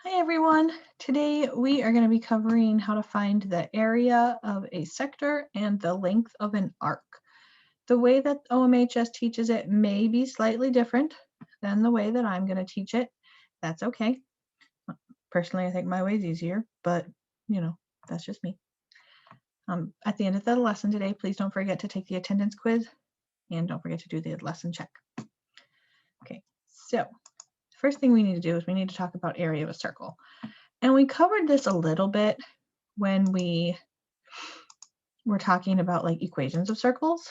Hi everyone. Today we are going to be covering how to find the area of a sector and the length of an arc. The way that OMHS teaches it may be slightly different than the way that I'm going to teach it. That's okay. Personally, I think my way is easier, but that's just me. At the end of the lesson today, please don't forget to take the attendance quiz and don't forget to do the lesson check. Okay, so first thing we need to do is we need to talk about area of a circle. And we covered this a little bit when we were talking about like equations of circles,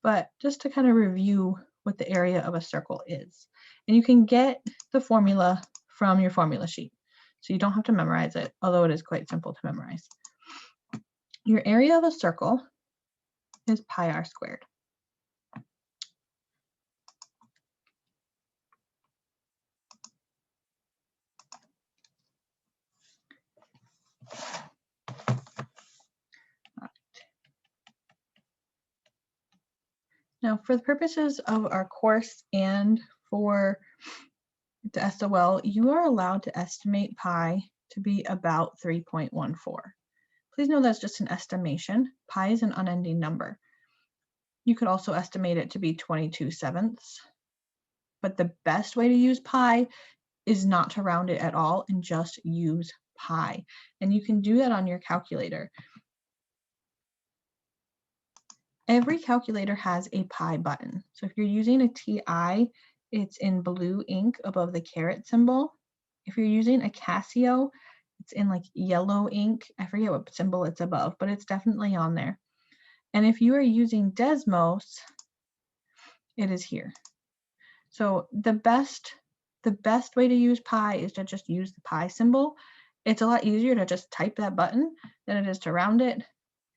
but just to kind of review what the area of a circle is. And you can get the formula from your formula sheet. So you don't have to memorize it, although it is quite simple to memorize. Your area of a circle is pi r squared. Now, for the purposes of our course and for the SOL, you are allowed to estimate pi to be about 3.14. Please know that's just an estimation. Pi is an unending number. You could also estimate it to be 22/7, but the best way to use pi is not to round it at all and just use pi. And you can do that on your calculator. Every calculator has a pi button. So if you're using a TI, it's in blue ink above the caret symbol. If you're using a Casio, it's in like yellow ink. I forget what symbol it's above, but it's definitely on there. And if you are using Desmos, it is here. So the best way to use pi is to just use the pi symbol. It's a lot easier to just type that button than it is to round it,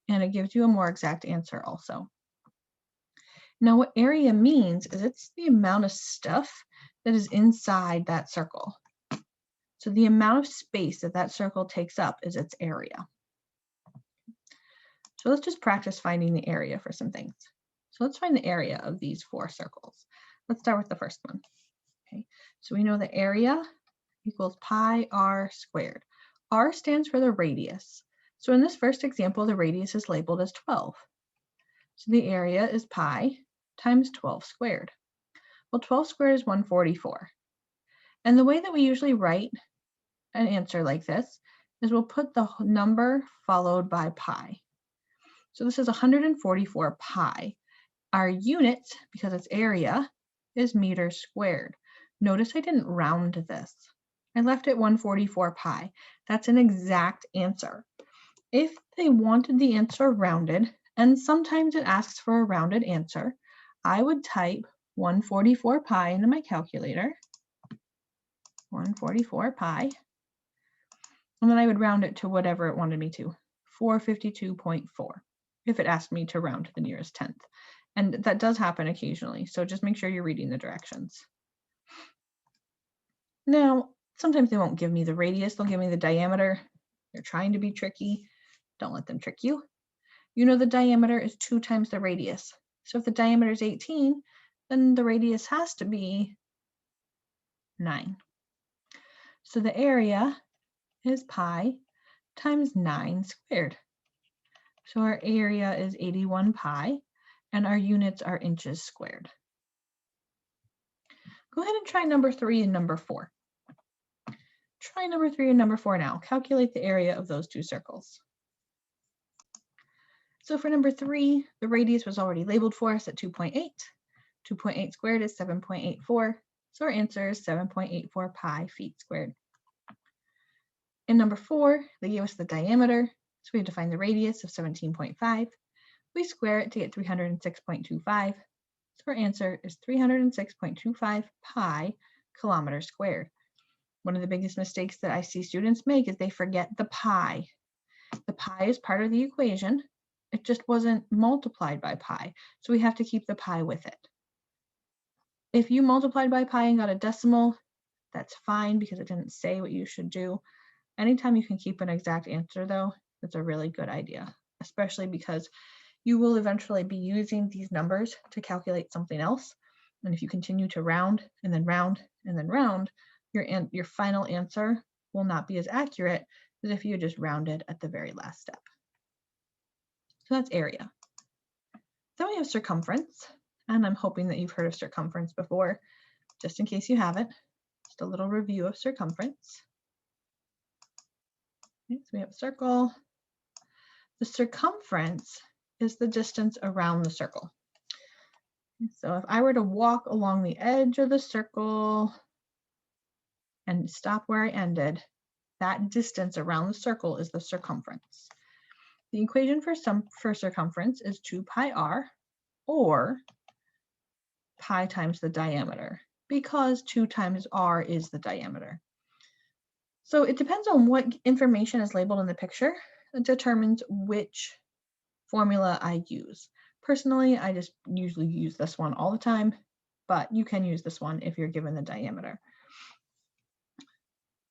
and it gives you a more exact answer also. Now, what area means is it's the amount of stuff that is inside that circle. So the amount of space that that circle takes up is its area. So let's just practice finding the area for some things. So let's find the area of these 4 circles. Let's start with the first one. Okay, so we know the area equals pi r squared. R stands for the radius. So in this first example, the radius is labeled as 12. So the area is pi times 12 squared. Well, 12 squared is 144. And the way that we usually write an answer like this is we'll put the number followed by pi. So this is 144 pi. Our units, because it's area, is meters squared. Notice I didn't round this. I left it 144 pi. That's an exact answer. If they wanted the answer rounded, and sometimes it asks for a rounded answer, I would type 144 pi into my calculator, 144 pi, and then I would round it to whatever it wanted me to, 452.4, if it asked me to round to the nearest tenth. And that does happen occasionally, so just make sure you're reading the directions. Now, sometimes they won't give me the radius, they'll give me the diameter. They're trying to be tricky. Don't let them trick you. You know the diameter is 2 times the radius. So if the diameter is 18, then the radius has to be 9. So the area is pi times 9 squared. So our area is 81 pi, and our units are inches squared. Go ahead and try number 3 and number 4. Try number 3 and number 4 now. Calculate the area of those 2 circles. So for number 3, the radius was already labeled for us at 2.8. 2.8 squared is 7.84. So our answer is 7.84 pi feet squared. In number 4, they gave us the diameter. So we had to find the radius of 17.5. We square it to get 306.25. So our answer is 306.25 pi kilometers squared. One of the biggest mistakes that I see students make is they forget the pi. The pi is part of the equation. It just wasn't multiplied by pi, so we have to keep the pi with it. If you multiplied by pi and got a decimal, that's fine because it didn't say what you should do. Anytime you can keep an exact answer though, that's a really good idea, especially because you will eventually be using these numbers to calculate something else. And if you continue to round and then round and then round, your final answer will not be as accurate as if you just rounded at the very last step. So that's area. Then we have circumference, and I'm hoping that you've heard of circumference before. Just in case you haven't, just a little review of circumference. Okay, so we have a circle. The circumference is the distance around the circle. So if I were to walk along the edge of the circle and stop where I ended, that distance around the circle is the circumference. The equation for circumference is 2 pi r, or pi times the diameter, because 2 times r is the diameter. So it depends on what information is labeled in the picture that determines which formula I use. Personally, I just usually use this one all the time, but you can use this one if you're given the diameter.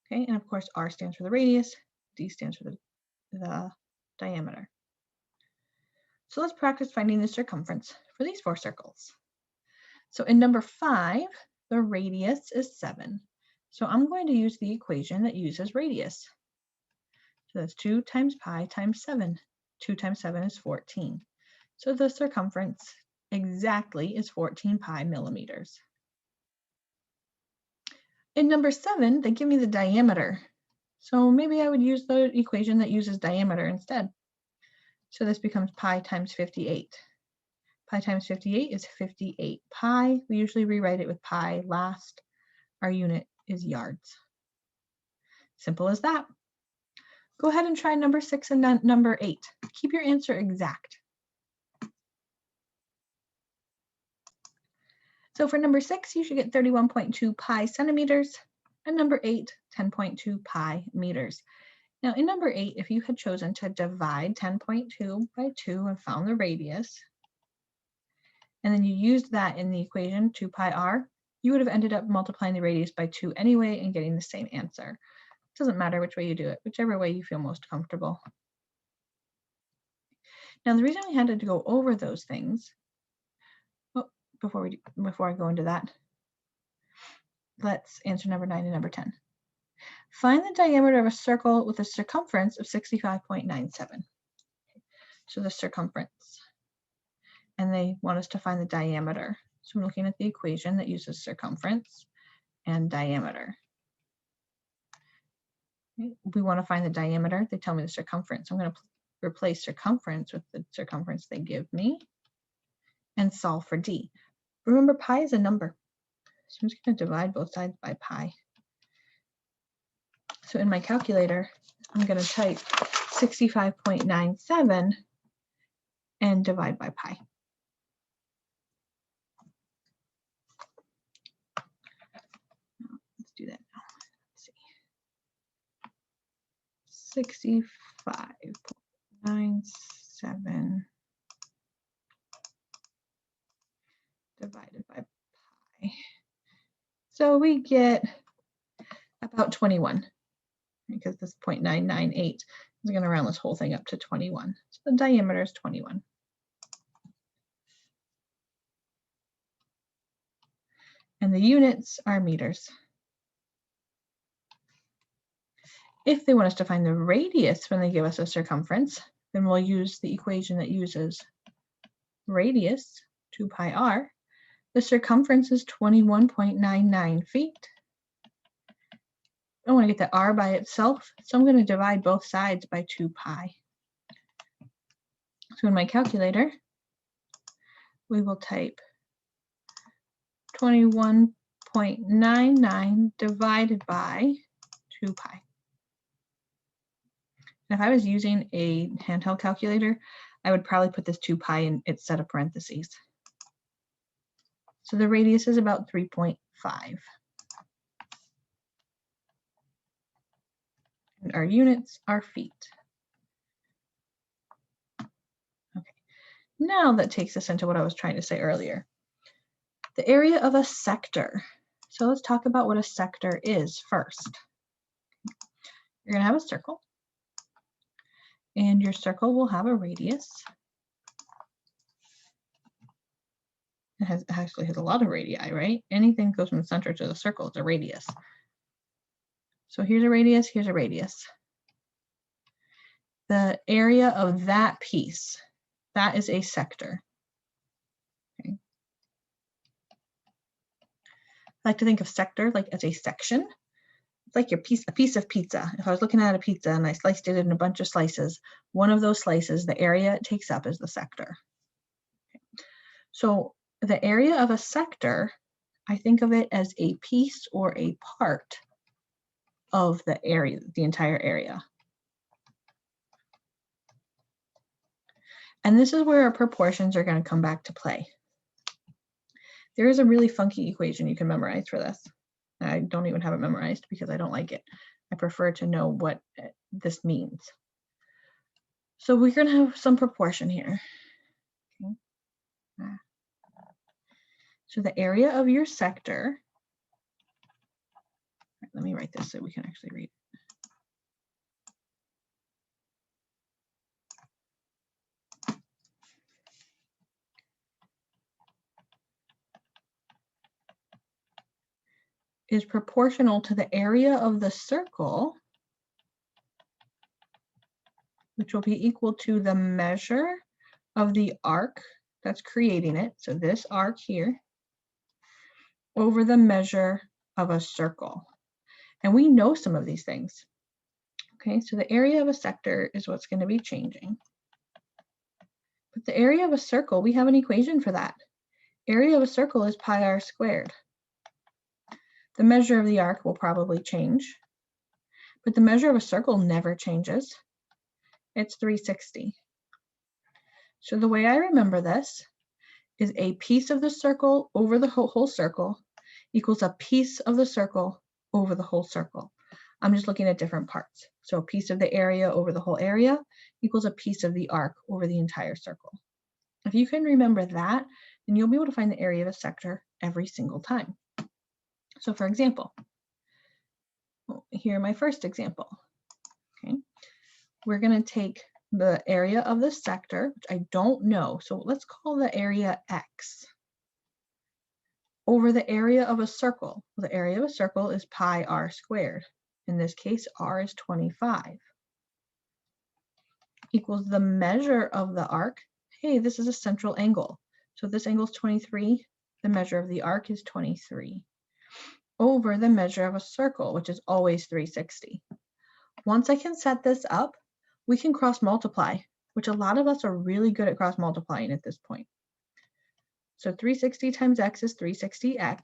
Okay, and of course, r stands for the radius, d stands for the diameter. So let's practice finding the circumference for these 4 circles. So in number 5, the radius is 7. So I'm going to use the equation that uses radius. So that's 2 times pi times 7. 2 times 7 is 14. So the circumference exactly is 14 pi millimeters. In number 7, they give me the diameter. So maybe I would use the equation that uses diameter instead. So this becomes pi times 58. Pi times 58 is 58 pi. We usually rewrite it with pi last. Our unit is yards. Simple as that. Go ahead and try number 6 and number 8. Keep your answer exact. So for number 6, you should get 31.2 pi centimeters, and number 8, 10.2 pi meters. Now in number 8, if you had chosen to divide 10.2 by 2 and found the radius, and then you used that in the equation 2 pi r, you would have ended up multiplying the radius by 2 anyway and getting the same answer. It doesn't matter which way you do it, whichever way you feel most comfortable. Now the reason we had to go over those things, before I go into that, let's answer number 9 and number 10. Find the diameter of a circle with a circumference of 65.97. So the circumference. And they want us to find the diameter. So I'm looking at the equation that uses circumference and diameter. We want to find the diameter. They tell me the circumference. I'm going to replace circumference with the circumference they give me and solve for d. Remember, pi is a number. So I'm just going to divide both sides by pi. So in my calculator, I'm going to type 65.97 and divide by pi. Let's do that now. Let's see. 65.97 divided by pi. So we get about 21, because this 0.998 is going to round this whole thing up to 21. So the diameter is 21. And the units are meters. If they want us to find the radius when they give us a circumference, then we'll use the equation that uses radius, 2 pi r. The circumference is 21.99 feet. I want to get the r by itself, so I'm going to divide both sides by 2 pi. So in my calculator, we will type 21.99 divided by 2 pi. And if I was using a handheld calculator, I would probably put this 2 pi in its set of parentheses. So the radius is about 3.5. And our units are feet. Okay. Now that takes us into what I was trying to say earlier. The area of a sector. So let's talk about what a sector is first. You're going to have a circle. And your circle will have a radius. It actually has a lot of radii, right? Anything that goes from the center to the circle is a radius. So here's a radius, here's a radius. The area of that piece, that is a sector. Okay. I like to think of sector like as a section. It's like your piece, a piece of pizza. If I was looking at a pizza and I sliced it in a bunch of slices, one of those slices, the area it takes up is the sector. Okay. So the area of a sector, I think of it as a piece or a part of the area, the entire area. And this is where our proportions are going to come back to play. There is a really funky equation you can memorize for this. I don't even have it memorized because I don't like it. I prefer to know what this means. So we're going to have some proportion here. Okay. So the area of your sector, let me write this so we can actually read. Is proportional to the area of the circle, which will be equal to the measure of the arc that's creating it, so this arc here, over the measure of a circle. And we know some of these things. Okay, so the area of a sector is what's going to be changing. But the area of a circle, we have an equation for that. Area of a circle is pi r squared. The measure of the arc will probably change, but the measure of a circle never changes. It's 360. So the way I remember this is a piece of the circle over the whole circle equals a piece of the circle over the whole circle. I'm just looking at different parts. So a piece of the area over the whole area equals a piece of the arc over the entire circle. If you can remember that, then you'll be able to find the area of a sector every single time. So for example, here my first example. Okay, we're going to take the area of the sector, which I don't know, so let's call the area x, over the area of a circle. The area of a circle is pi r squared. In this case, r is 25, equals the measure of the arc. Hey, this is a central angle. So this angle is 23. The measure of the arc is 23 over the measure of a circle, which is always 360. Once I can set this up, we can cross multiply, which a lot of us are really good at cross multiplying at this point. So 360 times x is 360x.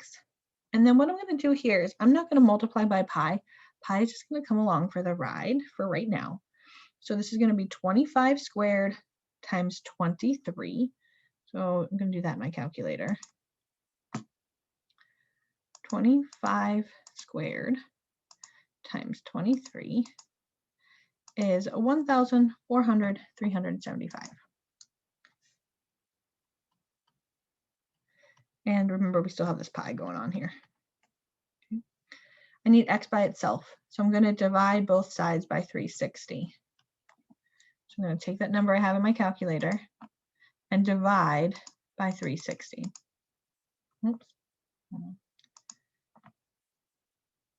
And then what I'm going to do here is I'm not going to multiply by pi. Pi is just going to come along for the ride for right now. So this is going to be 25 squared times 23. So I'm going to do that in my calculator. 25 squared times 23 is 1,375. And remember, we still have this pi going on here. Okay. I need x by itself, so I'm going to divide both sides by 360. So I'm going to take that number I have in my calculator and divide by 360. Oops.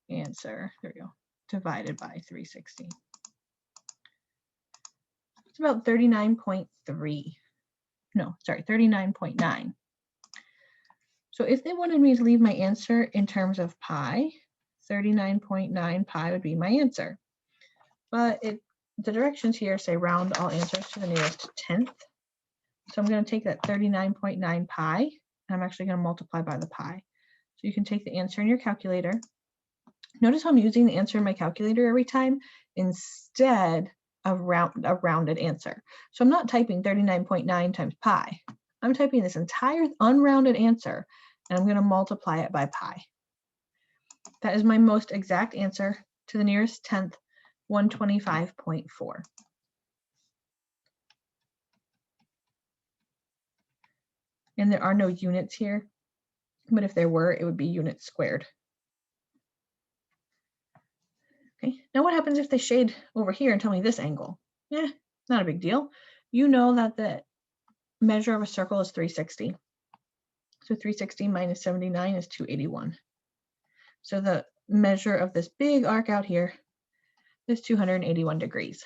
Answer, there we go, divided by 360. It's about 39.3. No, sorry, 39.9. So if they wanted me to leave my answer in terms of pi, 39.9 pi would be my answer. But the directions here say round all answers to the nearest tenth. So I'm going to take that 39.9 pi, and I'm actually going to multiply by the pi. So you can take the answer in your calculator. Notice how I'm using the answer in my calculator every time instead of a rounded answer. So I'm not typing 39.9 times pi. I'm typing this entire unrounded answer, and I'm going to multiply it by pi. That is my most exact answer to the nearest tenth, 125.4. And there are no units here, but if there were, it would be units squared. Okay, now what happens if they shade over here and tell me this angle? Not a big deal. You know that the measure of a circle is 360. So 360 minus 79 is 281. So the measure of this big arc out here is 281 degrees.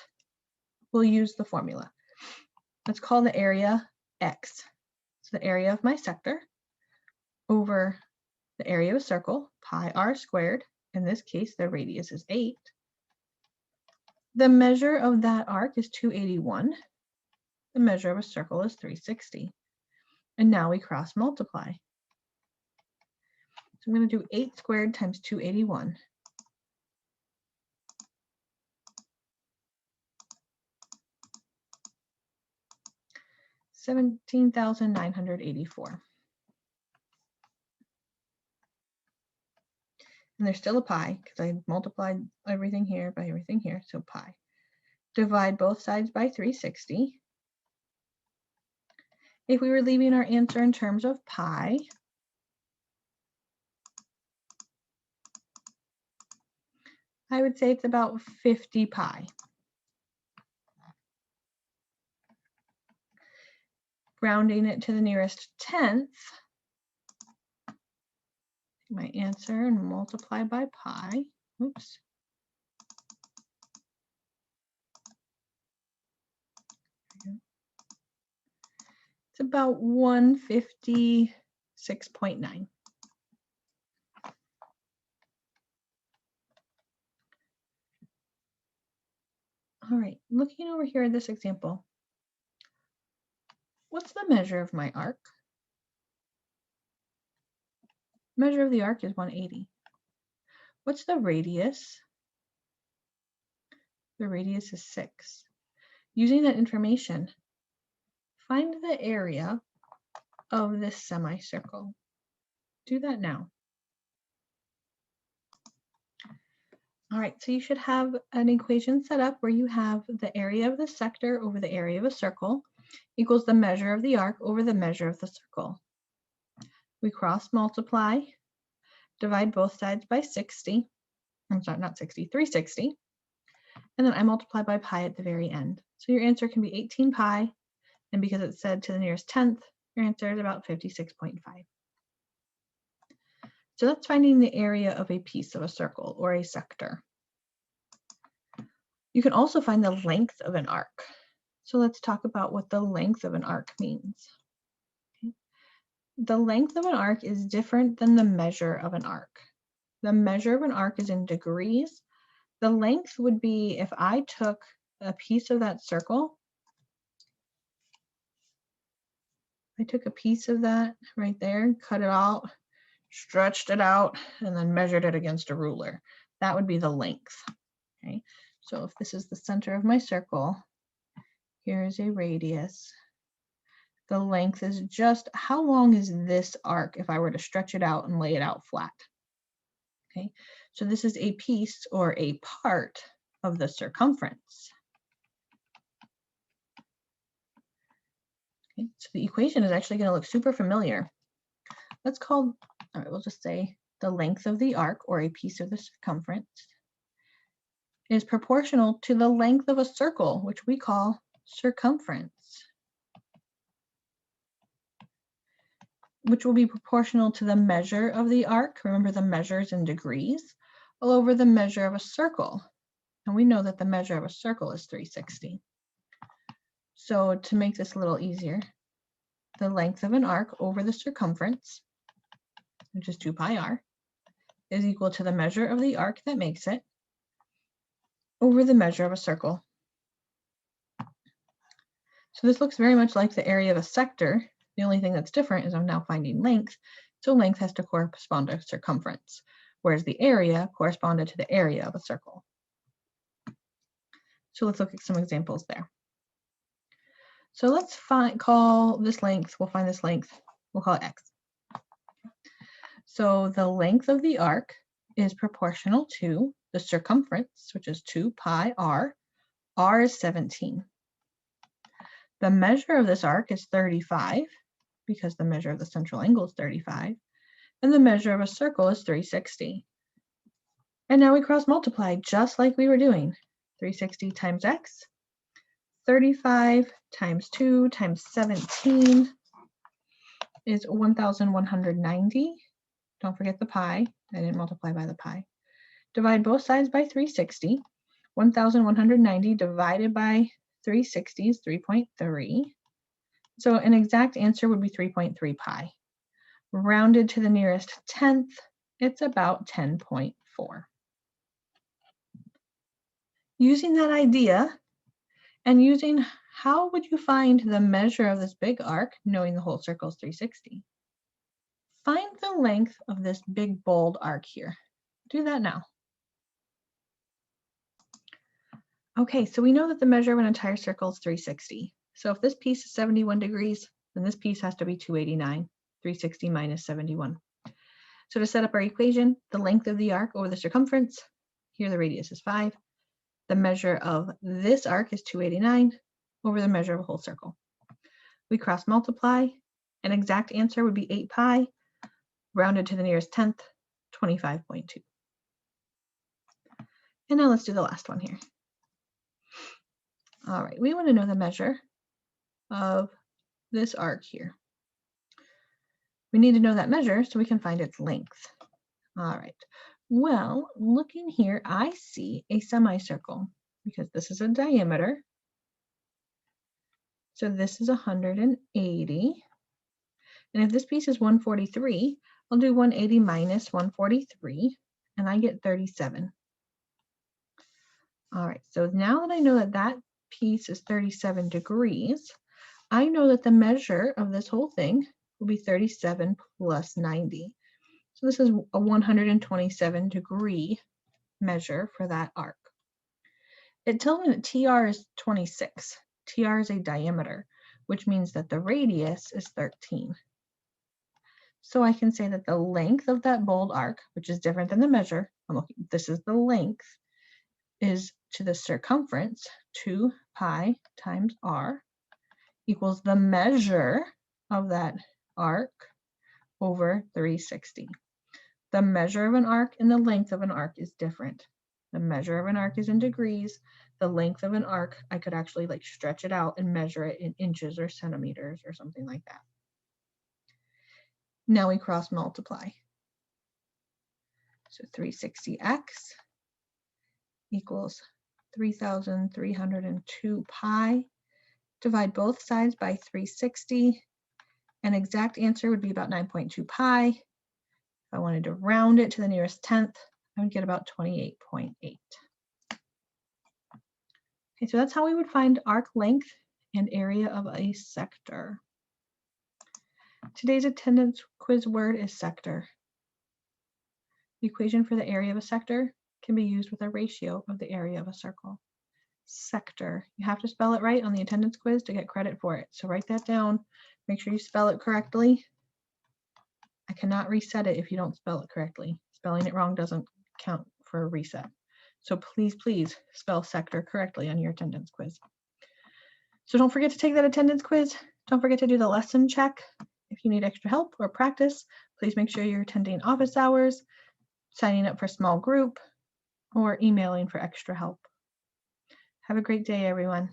We'll use the formula. Let's call the area x. So the area of my sector over the area of a circle, pi r squared. In this case, the radius is 8. The measure of that arc is 281. The measure of a circle is 360. And now we cross multiply. So I'm going to do 8 squared times 281. $17,984. And there's still a pi because I multiplied everything here by everything here, so pi. Divide both sides by 360. If we were leaving our answer in terms of pi, I would say it's about 50 pi. Rounding it to the nearest tenth, my answer and multiply by pi. Oops. It's about 156.9. All right, looking over here at this example, what's the measure of my arc? Measure of the arc is 180. What's the radius? The radius is 6. Using that information, find the area of this semicircle. Do that now. All right, so you should have an equation set up where you have the area of the sector over the area of a circle equals the measure of the arc over the measure of the circle. We cross multiply, divide both sides by 60. I'm sorry, not 60, 360. And then I multiply by pi at the very end. So your answer can be 18 pi, and because it's said to the nearest tenth, your answer is about 56.5. So that's finding the area of a piece of a circle or a sector. You can also find the length of an arc. So let's talk about what the length of an arc means. Okay. The length of an arc is different than the measure of an arc. The measure of an arc is in degrees. The length would be if I took a piece of that circle, I took a piece of that right there, cut it out, stretched it out, and then measured it against a ruler. That would be the length. Okay, so if this is the center of my circle, here is a radius. The length is just how long is this arc if I were to stretch it out and lay it out flat. Okay, so this is a piece or a part of the circumference. Okay, so the equation is actually going to look super familiar. Let's call, all right, we'll just say the length of the arc or a piece of the circumference is proportional to the length of a circle, which we call circumference, which will be proportional to the measure of the arc. Remember, the measure is in degrees, all over the measure of a circle. And we know that the measure of a circle is 360. So to make this a little easier, the length of an arc over the circumference, which is 2 pi r, is equal to the measure of the arc that makes it over the measure of a circle. So this looks very much like the area of a sector. The only thing that's different is I'm now finding length. So length has to correspond to circumference, whereas the area corresponded to the area of a circle. So let's look at some examples there. So let's call this length, we'll find this length, we'll call it x. So the length of the arc is proportional to the circumference, which is 2 pi r. R is 17. The measure of this arc is 35, because the measure of the central angle is 35, and the measure of a circle is 360. And now we cross multiply just like we were doing. 360 times x, 35 times 2 times 17 is 1,190. Don't forget the pi. I didn't multiply by the pi. Divide both sides by 360. 1,190 divided by 360 is 3.3. So an exact answer would be 3.3 pi. Rounded to the nearest tenth, it's about 10.4. Using that idea and using how would you find the measure of this big arc, knowing the whole circle is 360? Find the length of this big bold arc here. Do that now. Okay, so we know that the measure of an entire circle is 360. So if this piece is 71 degrees, then this piece has to be 289, 360 minus 71. So to set up our equation, the length of the arc over the circumference, here the radius is 5. The measure of this arc is 289 over the measure of a whole circle. We cross multiply. An exact answer would be 8 pi, rounded to the nearest tenth, 25.2. And now let's do the last one here. All right, we want to know the measure of this arc here. We need to know that measure so we can find its length. All right, well, looking here, I see a semicircle because this is a diameter. So this is 180. And if this piece is 143, I'll do 180 minus 143, and I get 37. All right, so now that I know that that piece is 37 degrees, I know that the measure of this whole thing will be 37 plus 90. So this is a 127 degree measure for that arc. It tells me that TR is 26. TR is a diameter, which means that the radius is 13. So I can say that the length of that bold arc, which is different than the measure, this is the length, is to the circumference, 2 pi times r, equals the measure of that arc over 360. The measure of an arc and the length of an arc is different. The measure of an arc is in degrees. The length of an arc, I could actually like stretch it out and measure it in inches or centimeters or something like that. Now we cross multiply. So 360x equals 3,302 pi. Divide both sides by 360. An exact answer would be about 9.2 pi. If I wanted to round it to the nearest tenth, I would get about 28.8. Okay, so that's how we would find arc length and area of a sector. Today's attendance quiz word is sector. The equation for the area of a sector can be used with a ratio of the area of a circle. Sector. You have to spell it right on the attendance quiz to get credit for it. So write that down. Make sure you spell it correctly. I cannot reset it if you don't spell it correctly. Spelling it wrong doesn't count for a reset. So please, please spell sector correctly on your attendance quiz. So don't forget to take that attendance quiz. Don't forget to do the lesson check. If you need extra help or practice, please make sure you're attending office hours, signing up for small group, or emailing for extra help. Have a great day, everyone.